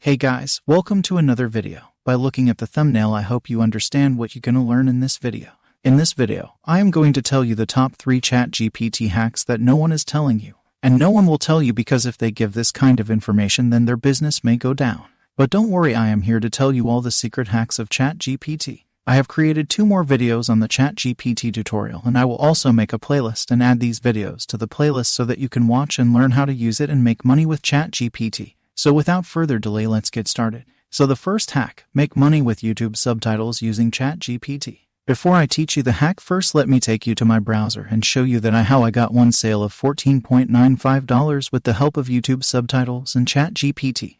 Hey guys, welcome to another video. By looking at the thumbnail, I hope you understand what you're going to learn in this video. In this video, I am going to tell you the top 3 Chat GPT hacks that no one is telling you. And no one will tell you because if they give this kind of information, then their business may go down. But don't worry, I am here to tell you all the secret hacks of Chat GPT. I have created 2 more videos on the Chat GPT tutorial, and I will also make a playlist and add these videos to the playlist so that you can watch and learn how to use it and make money with Chat GPT. So without further delay, let's get started. So the first hack, make money with YouTube subtitles using Chat GPT. Before I teach you the hack, first let me take you to my browser and show you how I got one sale of $14.95 with the help of YouTube subtitles and Chat GPT.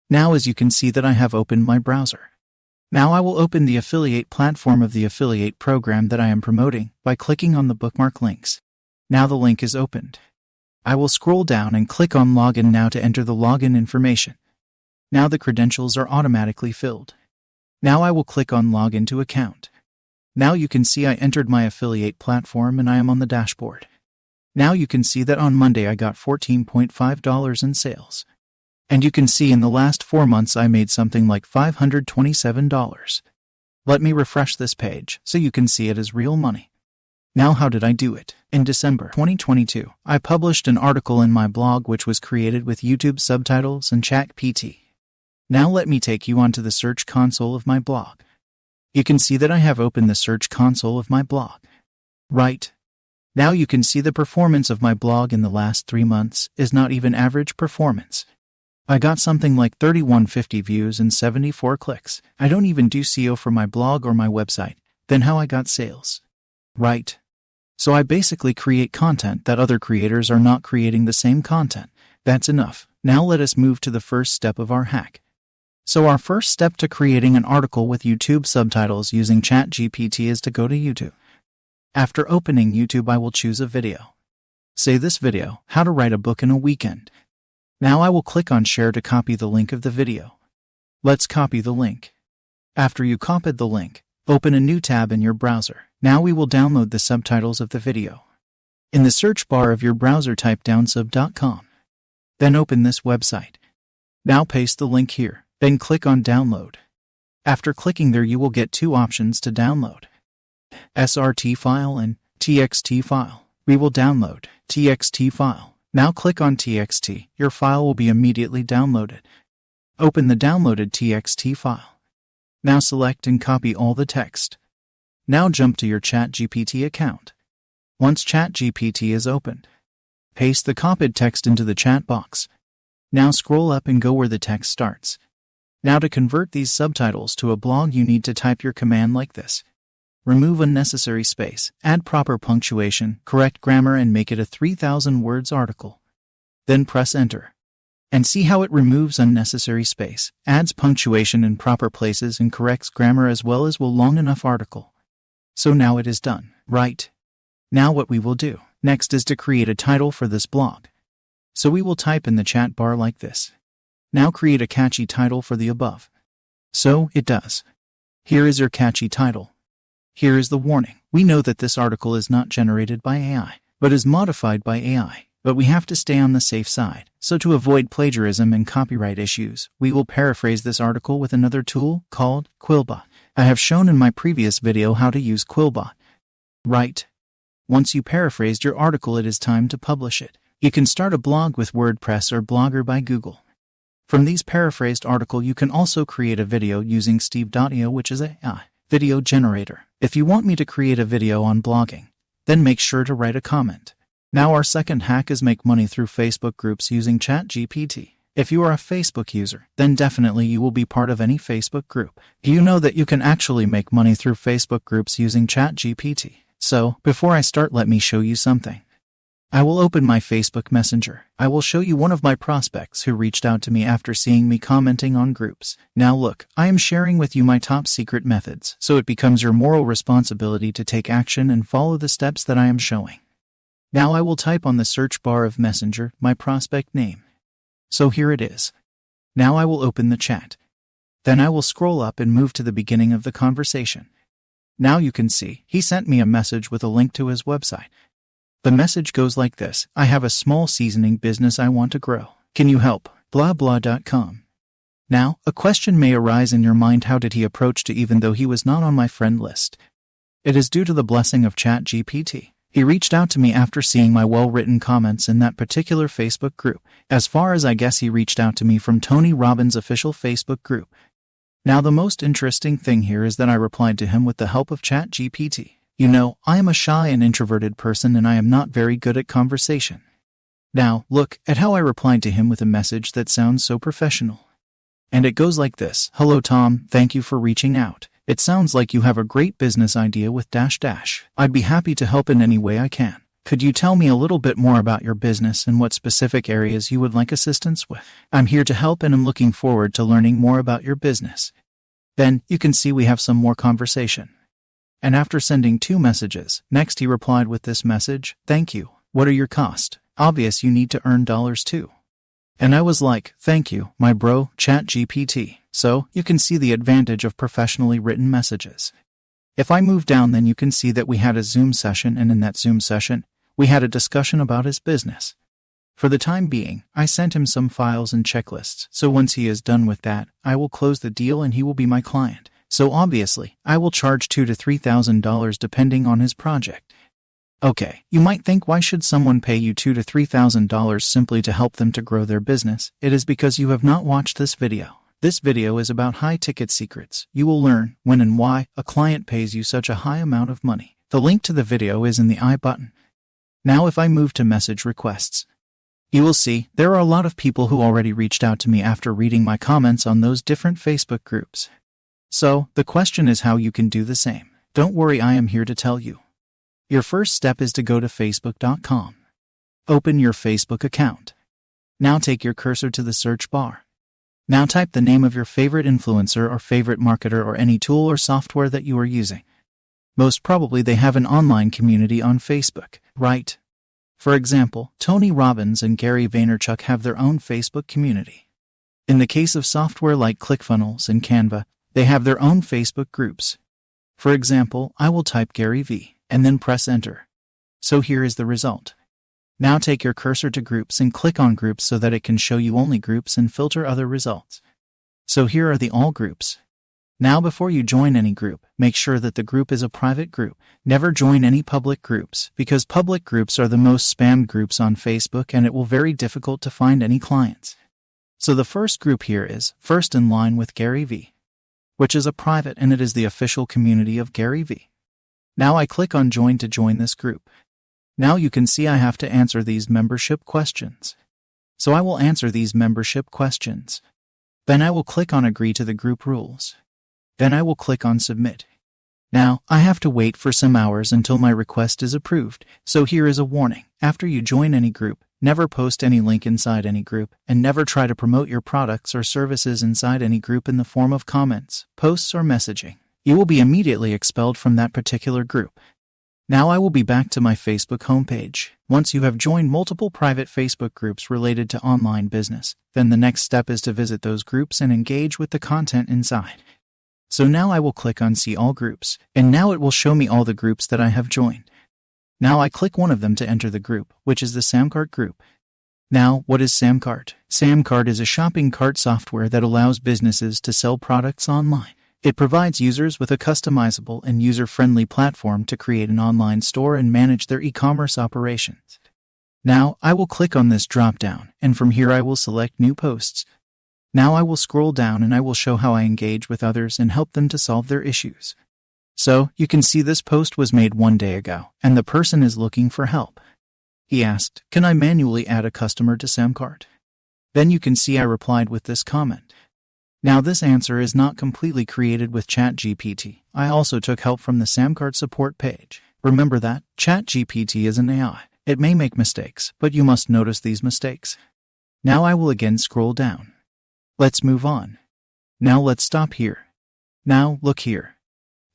Now as you can see that I have opened my browser. Now I will open the affiliate platform of the affiliate program that I am promoting by clicking on the bookmark links. Now the link is opened. I will scroll down and click on login now to enter the login information. Now the credentials are automatically filled. Now I will click on login to account. Now you can see I entered my affiliate platform and I am on the dashboard. Now you can see that on Monday I got $14.5 in sales. And you can see in the last 4 months I made something like $527. Let me refresh this page so you can see it is real money. Now how did I do it? In December 2022, I published an article in my blog which was created with YouTube subtitles and Chat GPT. Now let me take you onto the search console of my blog. You can see that I have opened the search console of my blog. Right. Now you can see the performance of my blog in the last 3 months is not even average performance. I got something like 3150 views and 74 clicks. I don't even do SEO for my blog or my website. Then how I got sales? Right. So I basically create content that other creators are not creating the same content. That's enough. Now let us move to the first step of our hack. So our first step to creating an article with YouTube subtitles using Chat GPT is to go to YouTube. After opening YouTube, I will choose a video. Say this video, how to write a book in a weekend. Now I will click on share to copy the link of the video. Let's copy the link. After you copied the link, open a new tab in your browser. Now we will download the subtitles of the video. In the search bar of your browser, type downsub.com. Then open this website. Now paste the link here. Then click on download. After clicking there, you will get 2 options to download. SRT file and TXT file. We will download TXT file. Now click on TXT. Your file will be immediately downloaded. Open the downloaded TXT file. Now select and copy all the text. Now jump to your Chat GPT account. Once Chat GPT is opened, paste the copied text into the chat box. Now scroll up and go where the text starts. Now to convert these subtitles to a blog, you need to type your command like this. Remove unnecessary space, add proper punctuation, correct grammar, and make it a 3,000 words article. Then press enter. And see how it removes unnecessary space, adds punctuation in proper places, and corrects grammar as well as will long enough article. So now it is done, right? Now what we will do next is to create a title for this blog. So we will type in the chat bar like this. Now create a catchy title for the above. So it does. Here is your catchy title. Here is the warning. We know that this article is not generated by AI, but is modified by AI. But we have to stay on the safe side. So to avoid plagiarism and copyright issues, we will paraphrase this article with another tool called Quillbot. I have shown in my previous video how to use Quillbot. Right. Once you paraphrased your article, it is time to publish it. You can start a blog with WordPress or Blogger by Google. From these paraphrased article, you can also create a video using Steve.io, which is an AI video generator. If you want me to create a video on blogging, then make sure to write a comment. Now our second hack is make money through Facebook groups using Chat GPT. If you are a Facebook user, then definitely you will be part of any Facebook group. You know that you can actually make money through Facebook groups using Chat GPT. So, before I start, let me show you something. I will open my Facebook Messenger. I will show you one of my prospects who reached out to me after seeing me commenting on groups. Now look, I am sharing with you my top secret methods, so it becomes your moral responsibility to take action and follow the steps that I am showing. Now I will type on the search bar of Messenger my prospect name. So here it is. Now I will open the chat. Then I will scroll up and move to the beginning of the conversation. Now you can see he sent me a message with a link to his website. The message goes like this. I have a small seasoning business I want to grow. Can you help? Blah blah.com. Now, a question may arise in your mind: how did he approach to even though he was not on my friend list? It is due to the blessing of Chat GPT. He reached out to me after seeing my well-written comments in that particular Facebook group. As far as I guess, he reached out to me from Tony Robbins' official Facebook group. Now, the most interesting thing here is that I replied to him with the help of Chat GPT. You know, I am a shy and introverted person and I am not very good at conversation. Now, look at how I replied to him with a message that sounds so professional. And it goes like this: Hello Tom, thank you for reaching out. It sounds like you have a great business idea with ... I'd be happy to help in any way I can. Could you tell me a little bit more about your business and what specific areas you would like assistance with? I'm here to help and I'm looking forward to learning more about your business. Then, you can see we have some more conversation. And after sending 2 messages, next he replied with this message: Thank you. What are your costs? Obvious you need to earn dollars too. And I was like, thank you, my bro, Chat GPT. So, you can see the advantage of professionally written messages. If I move down, then you can see that we had a Zoom session, and in that Zoom session, we had a discussion about his business. For the time being, I sent him some files and checklists, so once he is done with that, I will close the deal and he will be my client. So obviously, I will charge $2,000 to $3,000 depending on his project. Okay, you might think, why should someone pay you $2,000 to $3,000 simply to help them to grow their business? It is because you have not watched this video. This video is about high-ticket secrets. You will learn when and why a client pays you such a high amount of money. The link to the video is in the I button. Now if I move to message requests, you will see there are a lot of people who already reached out to me after reading my comments on those different Facebook groups. So, the question is how you can do the same. Don't worry, I am here to tell you. Your first step is to go to facebook.com. Open your Facebook account. Now take your cursor to the search bar. Now type the name of your favorite influencer or favorite marketer or any tool or software that you are using. Most probably they have an online community on Facebook, right? For example, Tony Robbins and Gary Vaynerchuk have their own Facebook community. In the case of software like ClickFunnels and Canva, they have their own Facebook groups. For example, I will type Gary V and then press enter. So here is the result. Now take your cursor to groups and click on groups so that it can show you only groups and filter other results. So here are the all groups. Now before you join any group, make sure that the group is a private group. Never join any public groups, because public groups are the most spammed groups on Facebook and it will be very difficult to find any clients. So the first group here is First in Line with Gary V, which is a private and it is the official community of Gary V. Now I click on join to join this group. Now you can see I have to answer these membership questions. So I will answer these membership questions. Then I will click on agree to the group rules. Then I will click on submit. Now, I have to wait for some hours until my request is approved. So here is a warning. After you join any group, never post any link inside any group, and never try to promote your products or services inside any group in the form of comments, posts, or messaging. You will be immediately expelled from that particular group. Now I will be back to my Facebook homepage. Once you have joined multiple private Facebook groups related to online business, then the next step is to visit those groups and engage with the content inside. So now I will click on See All Groups, and now it will show me all the groups that I have joined. Now I click one of them to enter the group, which is the Samcart group. Now, what is Samcart? Samcart is a shopping cart software that allows businesses to sell products online. It provides users with a customizable and user-friendly platform to create an online store and manage their e-commerce operations. Now, I will click on this drop-down, and from here I will select New Posts. Now I will scroll down and I will show how I engage with others and help them to solve their issues. So, you can see this post was made 1 day ago, and the person is looking for help. He asked, "Can I manually add a customer to Samcart?" Then you can see I replied with this comment. Now this answer is not completely created with ChatGPT. I also took help from the Samcart support page. Remember that ChatGPT is an AI. It may make mistakes, but you must notice these mistakes. Now I will again scroll down. Let's move on. Now let's stop here. Now look here.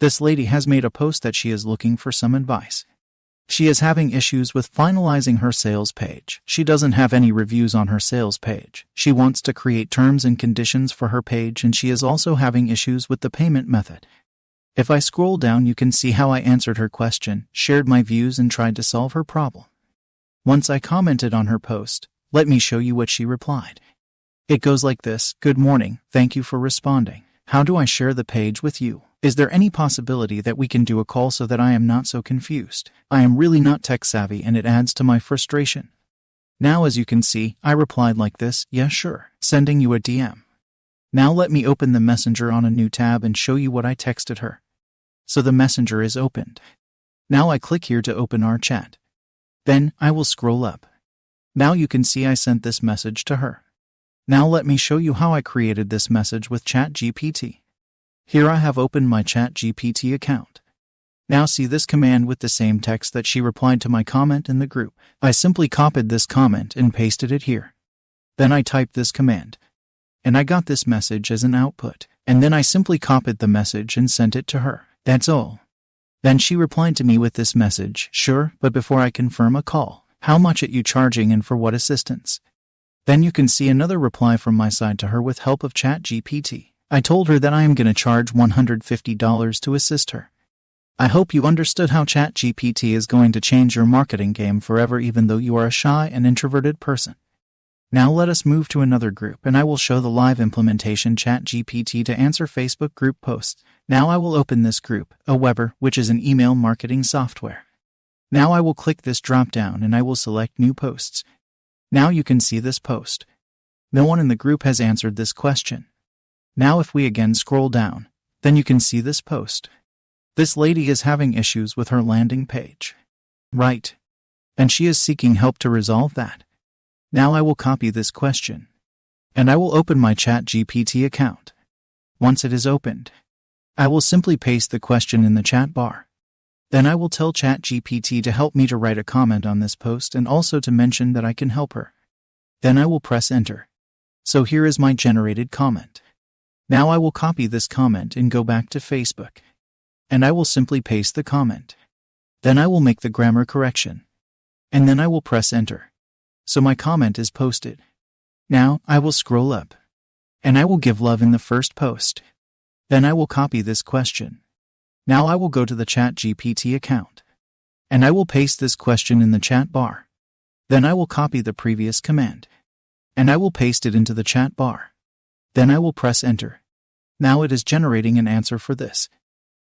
This lady has made a post that she is looking for some advice. She is having issues with finalizing her sales page. She doesn't have any reviews on her sales page. She wants to create terms and conditions for her page, and she is also having issues with the payment method. If I scroll down, you can see how I answered her question, shared my views, and tried to solve her problem. Once I commented on her post, let me show you what she replied. It goes like this: Good morning, thank you for responding. How do I share the page with you? Is there any possibility that we can do a call so that I am not so confused? I am really not tech savvy and it adds to my frustration. Now as you can see, I replied like this: yeah, sure, sending you a DM. Now let me open the messenger on a new tab and show you what I texted her. So the messenger is opened. Now I click here to open our chat. Then I will scroll up. Now you can see I sent this message to her. Now let me show you how I created this message with Chat GPT. Here I have opened my Chat GPT account. Now see this command with the same text that she replied to my comment in the group. I simply copied this comment and pasted it here. Then I typed this command. And I got this message as an output. And then I simply copied the message and sent it to her. That's all. Then she replied to me with this message: sure, but before I confirm a call, how much are you charging and for what assistance? Then you can see another reply from my side to her with help of Chat GPT. I told her that I am going to charge $150 to assist her. I hope you understood how Chat GPT is going to change your marketing game forever, even though you are a shy and introverted person. Now let us move to another group and I will show the live implementation Chat GPT to answer Facebook group posts. Now I will open this group, Aweber, which is an email marketing software. Now I will click this drop down and I will select new posts. Now you can see this post. No one in the group has answered this question. Now if we again scroll down, then you can see this post. This lady is having issues with her landing page. Right. And she is seeking help to resolve that. Now I will copy this question. And I will open my Chat GPT account. Once it is opened, I will simply paste the question in the chat bar. Then I will tell Chat GPT to help me to write a comment on this post and also to mention that I can help her. Then I will press enter. So here is my generated comment. Now I will copy this comment and go back to Facebook. And I will simply paste the comment. Then I will make the grammar correction. And then I will press enter. So my comment is posted. Now I will scroll up. And I will give love in the first post. Then I will copy this question. Now I will go to the Chat GPT account. And I will paste this question in the chat bar. Then I will copy the previous command. And I will paste it into the chat bar. Then I will press enter. Now it is generating an answer for this.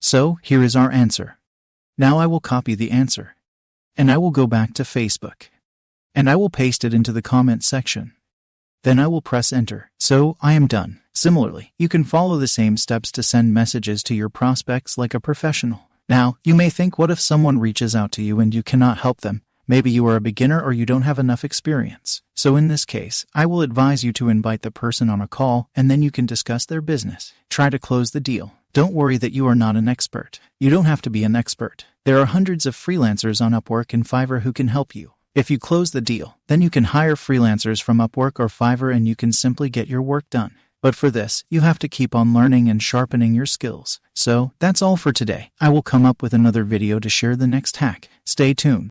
So here is our answer. Now I will copy the answer. And I will go back to Facebook. And I will paste it into the comment section. Then I will press enter. So I am done. Similarly, you can follow the same steps to send messages to your prospects like a professional. Now, you may think, what if someone reaches out to you and you cannot help them? Maybe you are a beginner or you don't have enough experience. So in this case, I will advise you to invite the person on a call and then you can discuss their business. Try to close the deal. Don't worry that you are not an expert. You don't have to be an expert. There are hundreds of freelancers on Upwork and Fiverr who can help you. If you close the deal, then you can hire freelancers from Upwork or Fiverr and you can simply get your work done. But for this, you have to keep on learning and sharpening your skills. So, that's all for today. I will come up with another video to share the next hack. Stay tuned.